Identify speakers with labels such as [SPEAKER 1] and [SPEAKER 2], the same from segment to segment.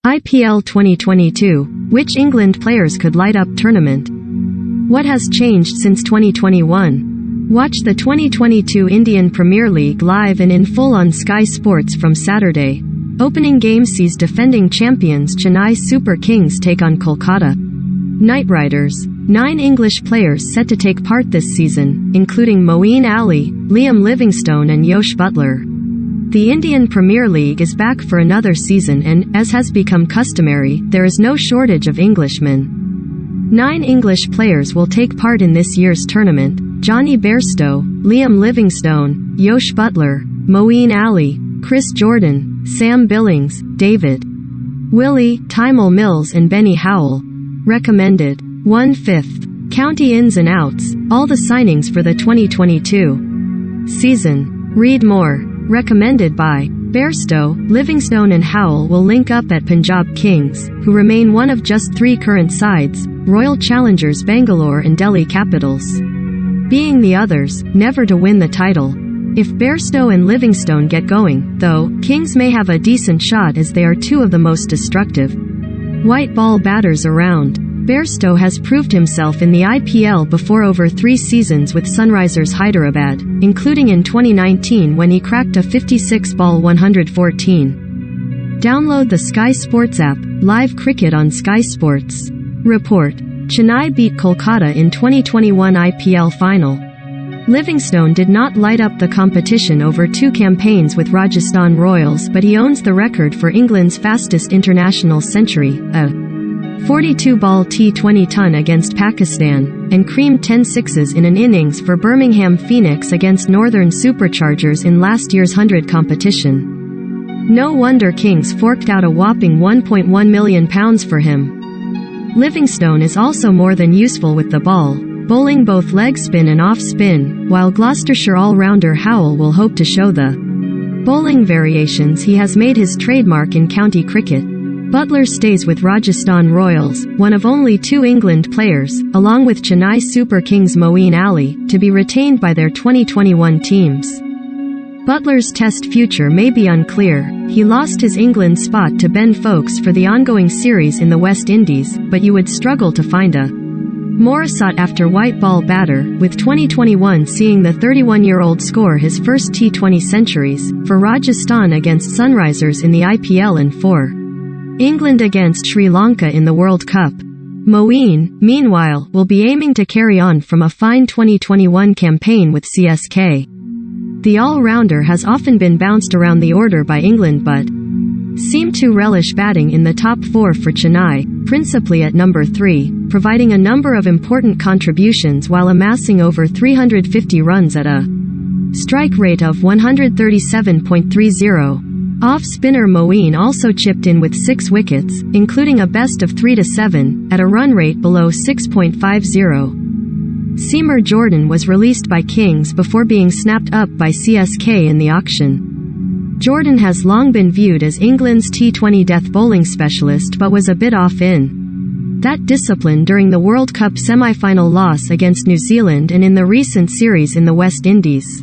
[SPEAKER 1] IPL 2022, which England players could light up tournament? What has changed since 2021? Watch the 2022 Indian Premier League live and in full on Sky Sports from Saturday. Opening game sees defending champions Chennai Super Kings take on Kolkata Knight Riders. 9 English players set to take part this season, including Moeen Ali, Liam Livingstone and Josh Buttler. The Indian Premier League is back for another season and, as has become customary, there is no shortage of Englishmen. 9 English players will take part in this year's tournament: Johnny Bairstow, Liam Livingstone, Josh Buttler, Moeen Ali, Chris Jordan, Sam Billings, David Willey, Tymel Mills and Benny Howell. Recommended 1/5. County ins and outs, all the signings for the 2022 season. Read more. Recommended by Bairstow, Livingstone and Howell will link up at Punjab Kings, who remain one of just 3 current sides, Royal Challengers Bangalore and Delhi Capitals, being the others, never to win the title. If Bairstow and Livingstone get going, though, Kings may have a decent shot as they are 2 of the most destructive white ball batters around. Bairstow has proved himself in the IPL before over 3 seasons with Sunrisers Hyderabad, including in 2019 when he cracked a 56-ball 114. Download the Sky Sports app. Live cricket on Sky Sports. Report. Chennai beat Kolkata in 2021 IPL final. Livingstone did not light up the competition over 2 campaigns with Rajasthan Royals, but he owns the record for England's fastest international century, a 42-ball T20 ton against Pakistan, and creamed 10 sixes in an innings for Birmingham Phoenix against Northern Superchargers in last year's 100 competition. No wonder Kings forked out a whopping £1.1 million for him. Livingstone is also more than useful with the ball, bowling both leg spin and off spin, while Gloucestershire all-rounder Howell will hope to show the bowling variations he has made his trademark in county cricket. Buttler stays with Rajasthan Royals, one of only 2 England players, along with Chennai Super Kings Moeen Ali, to be retained by their 2021 teams. Butler's Test future may be unclear. He lost his England spot to Ben Foakes for the ongoing series in the West Indies, but you would struggle to find a more sought-after white ball batter, with 2021 seeing the 31-year-old score his first T20 centuries for Rajasthan against Sunrisers in the IPL and for England against Sri Lanka in the World Cup. Moeen, meanwhile, will be aiming to carry on from a fine 2021 campaign with CSK. The all-rounder has often been bounced around the order by England but seemed to relish batting in the top 4 for Chennai, principally at number 3, providing a number of important contributions while amassing over 350 runs at a strike rate of 137.30. Off-spinner Moeen also chipped in with 6 wickets, including a best of 3-7, at a run rate below 6.50. Seamer Jordan was released by Kings before being snapped up by CSK in the auction. Jordan has long been viewed as England's T20 death bowling specialist but was a bit off in that discipline during the World Cup semi-final loss against New Zealand and in the recent series in the West Indies.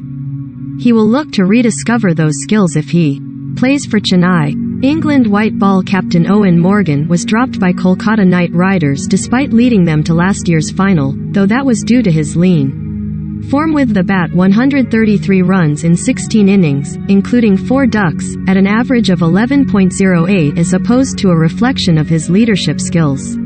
[SPEAKER 1] He will look to rediscover those skills if he plays for Chennai. England white ball captain Owen Morgan was dropped by Kolkata Knight Riders despite leading them to last year's final, though that was due to his lean form with the bat. 133 runs in 16 innings, including 4 ducks, at an average of 11.08 as opposed to a reflection of his leadership skills.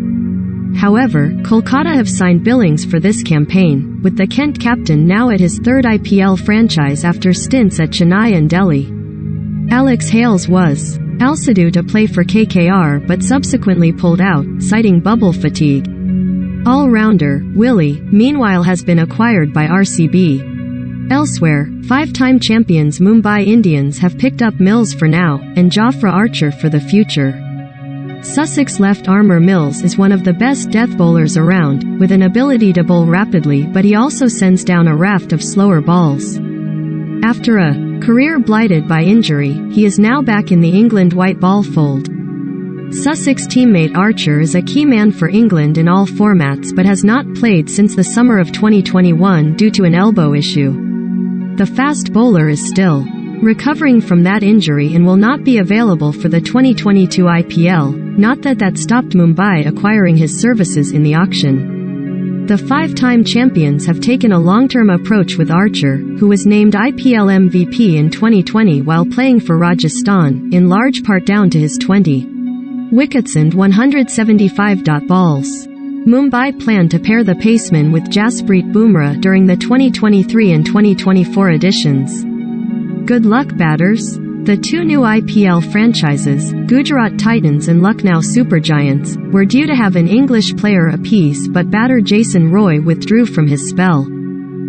[SPEAKER 1] However, Kolkata have signed Billings for this campaign, with the Kent captain now at his 3rd IPL franchise after stints at Chennai and Delhi. Alex Hales was also due to play for KKR but subsequently pulled out, citing bubble fatigue. All-rounder Willey, meanwhile, has been acquired by RCB. Elsewhere, 5-time champions Mumbai Indians have picked up Mills for now, and Jofra Archer for the future. Sussex left-armer Mills is one of the best death bowlers around, with an ability to bowl rapidly, but he also sends down a raft of slower balls. After a career blighted by injury, he is now back in the England white ball fold. Sussex teammate Archer is a key man for England in all formats but has not played since the summer of 2021 due to an elbow issue. The fast bowler is still recovering from that injury and will not be available for the 2022 IPL, not that stopped Mumbai acquiring his services in the auction. The five-time champions have taken a long-term approach with Archer, who was named IPL MVP in 2020 while playing for Rajasthan, in large part down to his 20 wickets and 175 balls. Mumbai planned to pair the paceman with Jasprit Bumrah during the 2023 and 2024 editions. Good luck, batters. The two new IPL franchises, Gujarat Titans and Lucknow Supergiants, were due to have an English player apiece, but batter Jason Roy withdrew from his spell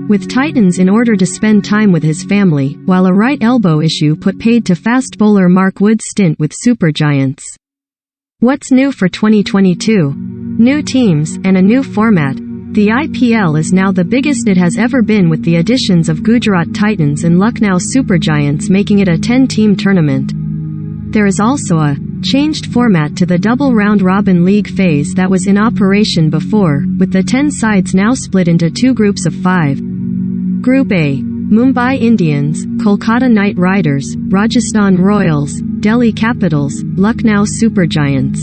[SPEAKER 1] with Titans in order to spend time with his family, while a right elbow issue put paid to fast bowler Mark Wood's stint with Supergiants. What's new for 2022? New teams, and a new format. The IPL is now the biggest it has ever been, with the additions of Gujarat Titans and Lucknow Supergiants making it a 10-team tournament. There is also a changed format to the double round-robin league phase that was in operation before, with the 10 sides now split into two groups of 5. Group A: Mumbai Indians, Kolkata Knight Riders, Rajasthan Royals, Delhi Capitals, Lucknow Supergiants.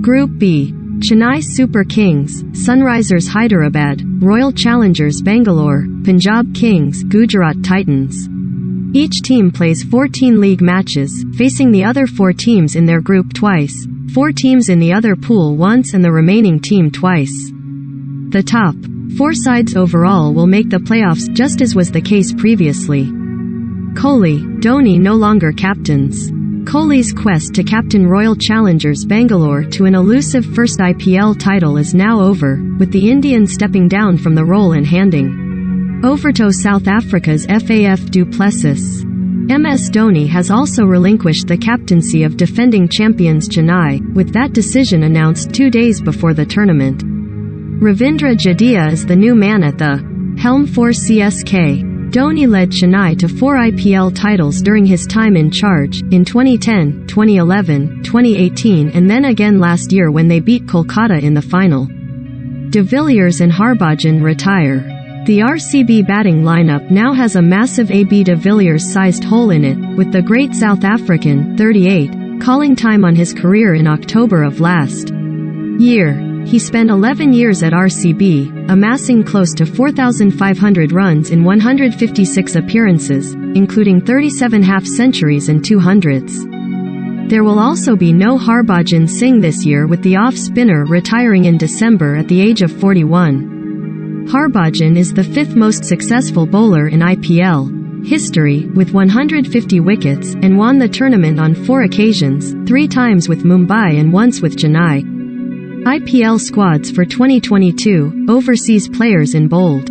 [SPEAKER 1] Group B: Chennai Super Kings, Sunrisers Hyderabad, Royal Challengers Bangalore, Punjab Kings, Gujarat Titans. Each team plays 14 league matches, facing the other 4 teams in their group twice, 4 teams in the other pool once and the remaining team twice. The top 4 sides overall will make the playoffs, just as was the case previously. Kohli, Dhoni no longer captains. Kohli's quest to captain Royal Challengers Bangalore to an elusive first IPL title is now over, with the Indian stepping down from the role and handing over to South Africa's Faf du Plessis. MS Dhoni has also relinquished the captaincy of defending champions Chennai, with that decision announced 2 days before the tournament. Ravindra Jadeja is the new man at the helm for CSK. Dhoni led Chennai to 4 IPL titles during his time in charge, in 2010, 2011, 2018 and then again last year when they beat Kolkata in the final. De Villiers and Harbhajan retire. The RCB batting lineup now has a massive AB de Villiers-sized hole in it, with the great South African, 38, calling time on his career in October of last year. He spent 11 years at RCB, amassing close to 4,500 runs in 156 appearances, including 37 half-centuries and 200s. There will also be no Harbhajan Singh this year, with the off-spinner retiring in December at the age of 41. Harbhajan is the 5th most successful bowler in IPL history, with 150 wickets, and won the tournament on 4 occasions, 3 times with Mumbai and once with Chennai. IPL squads for 2022, overseas players in bold.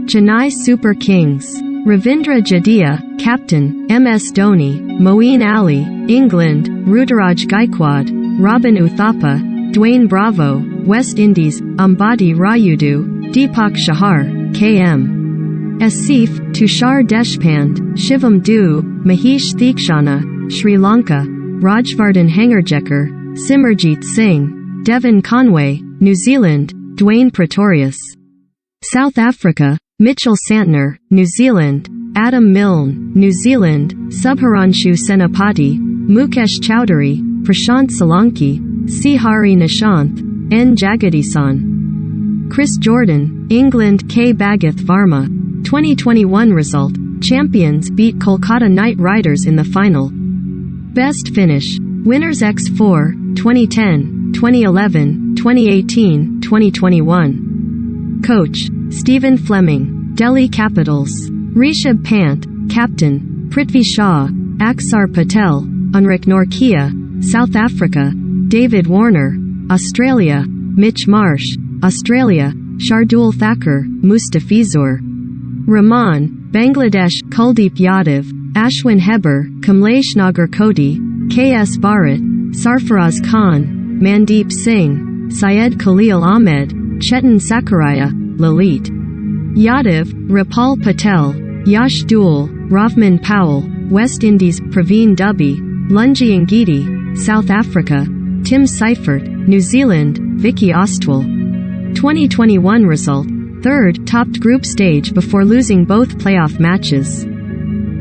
[SPEAKER 1] Chennai Super Kings. Ravindra Jadeja, captain, MS Dhoni, Moeen Ali, England, Ruturaj Gaikwad, Robin Uthappa, Dwayne Bravo, West Indies, Ambati Rayudu, Deepak Chahar, KM Asif, Tushar Deshpande, Shivam Dube, Mahesh Theekshana, Sri Lanka, Rajvardhan Hangarjekar, Simarjeet Singh, Devon Conway, New Zealand, Dwayne Pretorius. South Africa, Mitchell Santner, New Zealand, Adam Milne, New Zealand, Subharanshu Senapati, Mukesh Chowdhury, Prashant Solanki, C. Hari Nishanth, N. Jagadisan. Chris Jordan, England. K. Bagath Varma. 2021 result: champions beat Kolkata Knight Riders in the final. Best finish: winners X4, 2010, 2011, 2018, 2021. Coach: Stephen Fleming, Delhi Capitals. Rishabh Pant, captain. Prithvi Shaw, Aksar Patel, Unrik Nortje, South Africa. David Warner, Australia. Mitch Marsh, Australia. Shardul Thakur, Mustafizur Rahman, Bangladesh. Kuldeep Yadav, Ashwin Heber, Kamlesh Nagarkoti, K.S. Bharat, Sarfaraz Khan, Mandeep Singh, Syed Khalil Ahmed, Chetan Sakaraya, Lalit Yadav, Rapal Patel, Yash Dul, Ravman Powell, West Indies. Praveen Dubey, Lungi Ngidi, South Africa. Tim Seifert, New Zealand. Vicky Ostwal. 2021 result: 3rd, topped group stage before losing both playoff matches.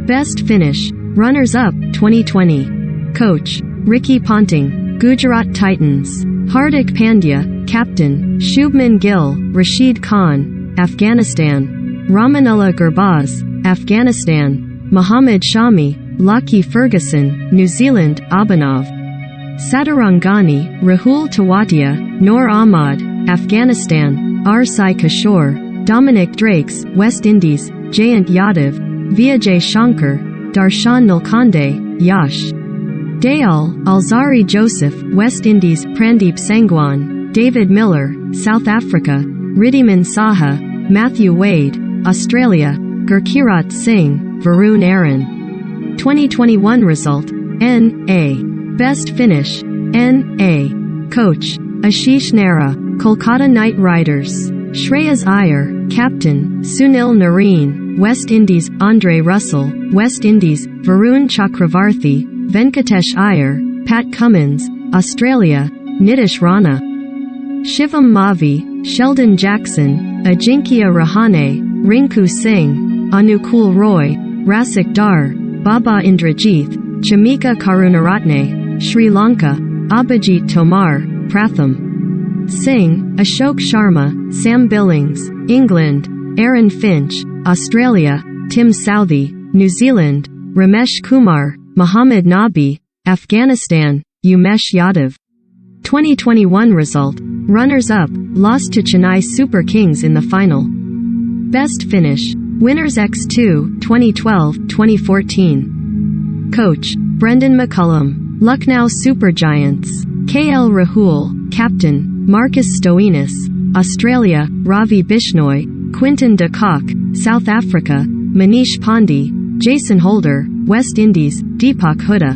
[SPEAKER 1] Best finish. Runners-up, 2020. Coach, Ricky Ponting, Gujarat Titans. Hardik Pandya, Captain, Shubman Gill, Rashid Khan, Afghanistan. Ramanullah Gurbaz, Afghanistan. Mohammad Shami, Lockie Ferguson, New Zealand, Abanov. Satarangani, Rahul Tewatia, Noor Ahmad, Afghanistan. Sai Kishore, Dominic Drakes, West Indies. Jayant Yadav, Vijay Shankar, Darshan Nilkande, Yash Dayal, Alzari Joseph, West Indies. Prandeep Sangwan, David Miller, South Africa. Riddiman Saha, Matthew Wade, Australia. Gurkirat Singh, Varun Aaron. 2021 result. N.A. Best finish. N.A. Coach, Ashish Nehra, Kolkata Knight Riders. Shreyas Iyer, Captain, Sunil Narine, West Indies. Andre Russell, West Indies. Varun Chakravarthi, Venkatesh Iyer, Pat Cummins, Australia. Nitish Rana. Shivam Mavi, Sheldon Jackson, Ajinkya Rahane, Rinku Singh, Anukul Roy, Rasik Dar, Baba Indrajith, Chamika Karunaratne, Sri Lanka. Abhijit Tomar, Pratham Singh, Ashok Sharma, Sam Billings, England. Aaron Finch, Australia. Tim Southey, New Zealand. Ramesh Kumar, Muhammad Nabi, Afghanistan. Umesh Yadav. 2021 result. Runners-up, lost to Chennai Super Kings in the final. Best finish. Winners X2, 2012-2014. Coach, Brendan McCullum, Lucknow Super Giants. KL Rahul, Captain, Marcus Stoinis, Australia. Ravi Bishnoi, Quinton de Kock, South Africa. Manish Pandey, Jason Holder, West Indies. Deepak Hooda.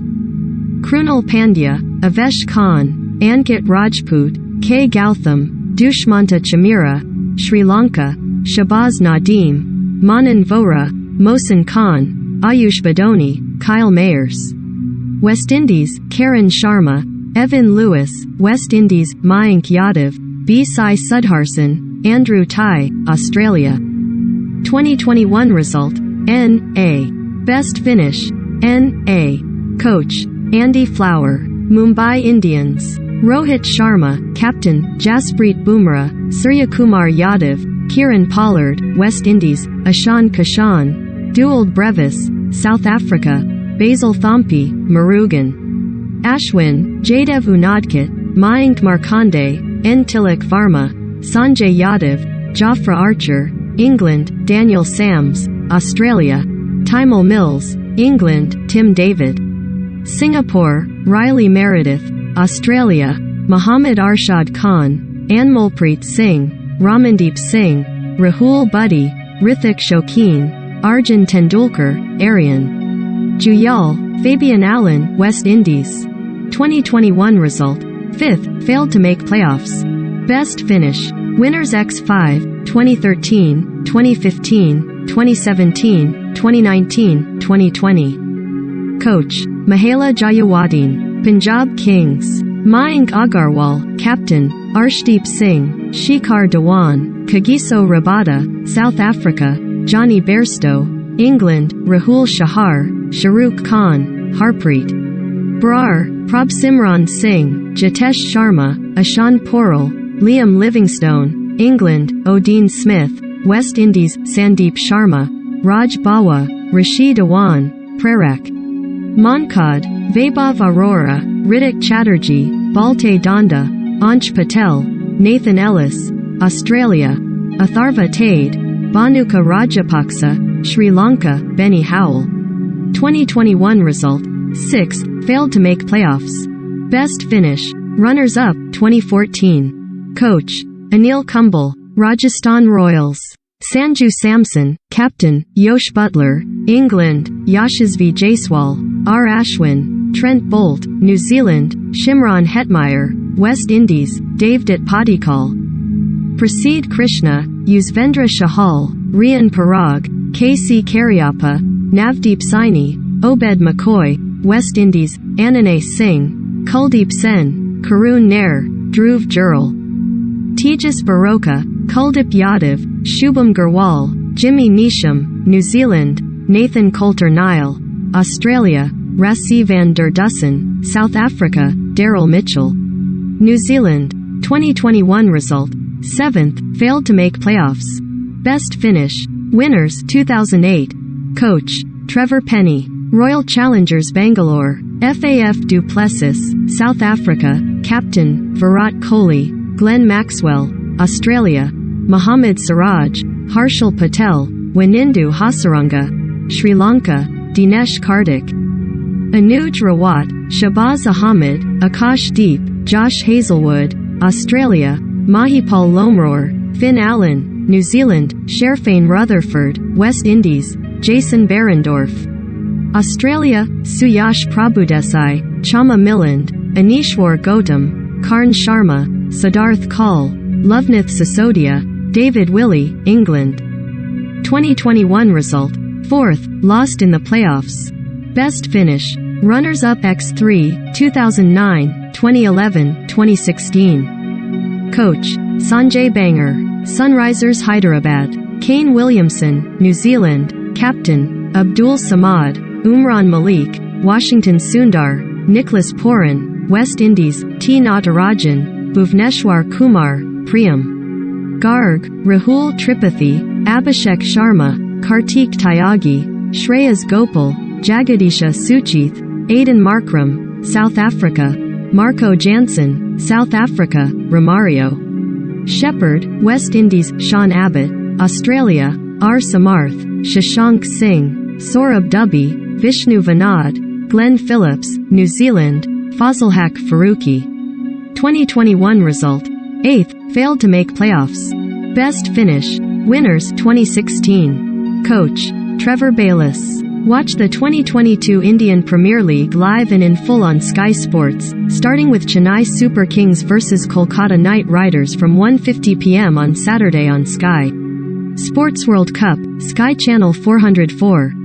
[SPEAKER 1] Krunal Pandya, Avesh Khan, Ankit Rajput, K. Gautam, Dushmanta Chamira, Sri Lanka. Shabaz Nadeem, Manan Vora, Mohsin Khan, Ayush Badoni, Kyle Mayers. West Indies. Karan Sharma, Evan Lewis, West Indies. Mayank Yadav, B. Sai Sudharsan, Andrew Tai, Australia. 2021 result. N.A. Best finish. N.A. Coach, Andy Flower, Mumbai Indians. Rohit Sharma, Captain, Jasprit Bumrah, Suryakumar Yadav, Kieran Pollard, West Indies. Ashan Kashan, Dewald Brevis, South Africa. Basil Thampi, Murugan. Ashwin, Jaidev Unadkit, Mayank Markande, N. Tilak Varma, Sanjay Yadav, Jafra Archer, England. Daniel Sams, Australia. Tymal Mills, England. Tim David. Singapore. Riley Meredith, Australia. Muhammad Arshad Khan, Anmolpreet Singh, Ramandeep Singh, Rahul Buddy, Rithik Shokeen, Arjun Tendulkar, Aryan Juyal, Fabian Allen, West Indies. 2021 result. 5th, failed to make playoffs. Best finish. Winners X5, 2013, 2015, 2017, 2019, 2020. Coach, Mahela Jayawadeen, Punjab Kings. Mayank Agarwal, Captain, Arshdeep Singh, Shikhar Dhawan, Kagiso Rabada, South Africa. Johnny Bairstow, England. Rahul Shahar, Shahrukh Khan, Harpreet Brar, Prabhsimran Singh, Jitesh Sharma, Ashan Poral, Liam Livingstone, England. Odin Smith, West Indies. Sandeep Sharma, Raj Bawa, Rashid Awan, Prerak Mankad, Vaibhav Arora, Ritik Chatterjee, Balte Danda, Ansh Patel, Nathan Ellis, Australia. Atharva Tade, Bhanuka Rajapaksa, Sri Lanka. Benny Howell. 2021 result. 6th, failed to make playoffs. Best finish. Runners-up, 2014. Coach, Anil Kumbal, Rajasthan Royals. Sanju Samson, Captain, Yosh Butler, England. Yashasvi Jaiswal, R. Ashwin, Trent Bolt, New Zealand. Shimron Hetmeyer, West Indies. Devdutt Padikkal. Praseed Krishna, Yuzvendra Chahal, Rian Parag, K.C. Karyappa, Navdeep Saini, Obed McCoy, West Indies. Anane Singh, Kuldeep Sen, Karun Nair, Dhruv Jurel. Tejas Baroka, Kuldip Yadav, Shubham Garwal, Jimmy Neesham, New Zealand. Nathan Coulter-Nile. Australia, Rassie van der Dussen. South Africa, Daryl Mitchell. New Zealand, 2021 result. 7th, failed to make playoffs. Best finish. Winners, 2008. Coach, Trevor Penny. Royal Challengers Bangalore. FAF du Plessis, South Africa. Captain, Virat Kohli. Glenn Maxwell. Australia, Mohammad Siraj. Harshal Patel. Wanindu Hasaranga. Sri Lanka, Dinesh Karthik. Anuj Rawat. Shabaz Ahmed. Akash Deep. Josh Hazelwood. Australia, Mahipal Lomror. Finn Allen. New Zealand, Sherfane Rutherford. West Indies, Jason Behrendorff. Australia, Suyash Prabhudesai. Chama Milland. Anishwar Gautam. Karn Sharma. Siddharth Kaul. Lovenath Sisodia. David Willey, England. 2021 result. 4th, lost in the playoffs. Best finish. Runners-up X3, 2009, 2011, 2016. Coach, Sanjay Banger. Sunrisers Hyderabad. Kane Williamson, New Zealand. Captain, Abdul Samad. Umran Malik. Washington Sundar. Nicholas Puran. West Indies, T. Natarajan. Bhuvneshwar Kumar. Priyam Garg. Rahul Tripathi. Abhishek Sharma. Kartik Tyagi. Shreyas Gopal. Jagadisha Suchith. Aidan Markram. South Africa. Marco Jansen. South Africa. Romario Shepherd. West Indies. Sean Abbott. Australia, R. Samarth. Shashank Singh. Saurabh Dubey. Vishnu Vinod. Glenn Phillips. New Zealand, Fazlhaq Farooqi. 2021 result. 8th, failed to make playoffs. Best finish. Winners 2016. Coach, Trevor Bayliss. Watch the 2022 Indian Premier League live and in full on Sky Sports, starting with Chennai Super Kings vs Kolkata Knight Riders from 1:50 p.m. on Saturday on Sky Sports World Cup, Sky Channel 404.